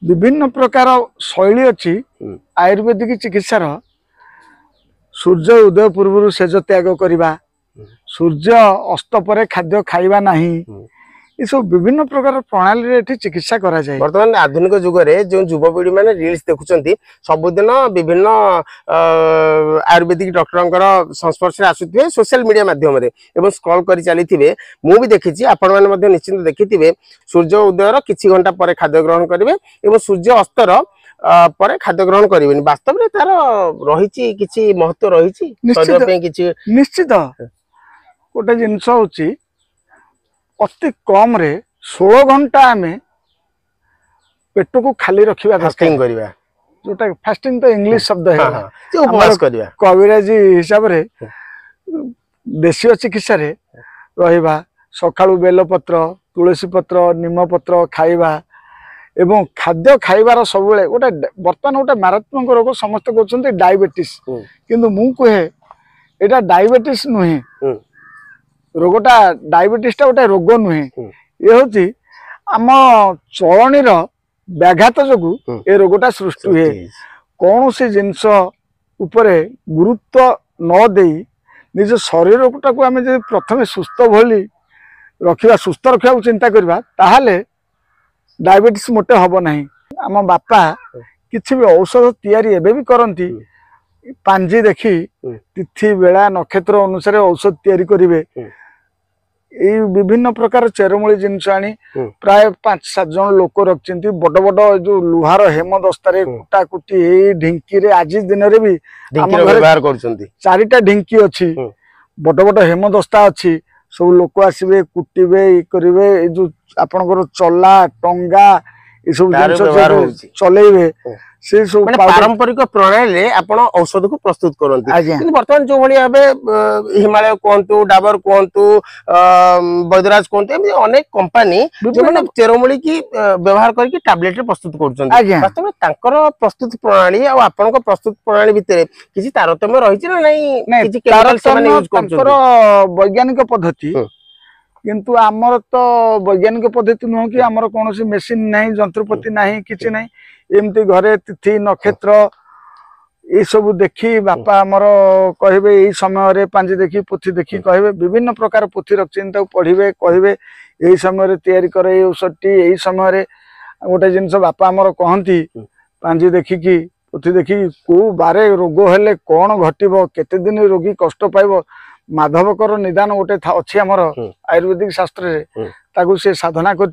विभिन्न प्रकार शैली अच्छी आयुर्वेदिक चिकित्सार सूर्य उदय पूर्व सेज त्याग करवा सूर्य अस्त पर खाद्य खाइबा नहीं ये सब विभिन्न प्रकार प्रणाली रे चिकित्सा करा जाए। वर्तमान आधुनिक जुग रे जो युवपीढ़ी मैंने रील्स देखुंती सबुदिन विभिन्न आयुर्वेदिक डॉक्टर संस्पर्श आसुवे सोशल मीडिया माध्यम रे एवं स्क्रॉल कर चली मु भी देखी आपण मैंने निश्चिंत देखी सूर्य उदयर किछि घंटा पर खाद्य ग्रहण करेंगे एवं सूर्य अस्तर पर खाद्य ग्रहण करेंगे वास्तव में तार रही किछि महत्व रही निश्चित गोटे जिनस होची अति कम रे 16 घंटा आमे पेट को खाली रखिबा फास्टिंग करबा जोटा फास्टिंग तो इंग्लिश शब्द है उपवास करबा कविराजी हिसाब रे देशीय चिकित्सा रे रहिबा सकाळु बेल पत्र तुलसी पत्र निम पत्र खाइबा एवं खाद्य खाइबार सब बेले गोटे वर्तमान गोटे मारात्मक रोग समस्त कहउछन्ते डायबिटीज किंतु मु कहे एटा डायबिटीज नुहे रोगटा डायबिटीज गोटे रोग नुहे ये हूँ आम चलनी व्याघात जो ये रोगटा सृष्टि हुए कौन सी जिनस उपरे गुरुत्व न दे निज शरीर टाक आम प्रथम सुस्थ भली रखा सुस्थ रखा चिंता करवा ताहले डायबिटीज मोटे हम ना आम बापा किसी भी औषध तैयारी एबे भी करती पांजी देखी तिथि बेला नक्षत्र अनुसार औषध तैयारी करेंगे विभिन्न प्रकार चेरमूली जिनस आनी प्राय 5-7 जन लोक रखिंट बड़ बड़ जो लुहार हेमदस्तार कुटा कुटी ढिंकी रे आज दिन रे भी व्यवहार कर 4टा ढिंकी अच्छी बड़ बड़ हेमदस्ता अच्छी सब लोक आसबे कुटे करेंगे जो आपनकर चला टंगा ये सब चलेबे से सब पारंपरिक प्रणाली आपण औषध को प्रस्तुत करते बर्तमान जो भाई भाव हिमालय कहतु डाबर कहतु वैद्यराज कहतु अनेक कंपनी जो मैंने चेरमूली की व्यवहार करके टैबलेट प्रस्तुत कर प्रस्तुत प्रणाली और आपण प्रस्तुत प्रणाली भितर किसी तारतम्य रही वैज्ञानिक पद्धति किंतु आमर तो वैज्ञानिक पद्धति नुह कि आमर कौन मेसीन नहीं जंत्रपति नहीं किसी नहीं एमती घरे तिथि नक्षत्र ये सब देखी बापा आमर कहे यही समय पांजी देखी पोथी देखी कहे विभिन्न प्रकार पोथी रखी पढ़े कहे यही समय तैयारी करे औषधि यही समय गोटे जिनस बापा आमर कहती पांजी देखिकी पोथी देखी को बारे रोग हेले कौन घटब केते दिन रोगी कष्ट पाइब माधवकर निदान गोटे अच्छी आमर आयुर्वेदिक शास्त्र से साधना कर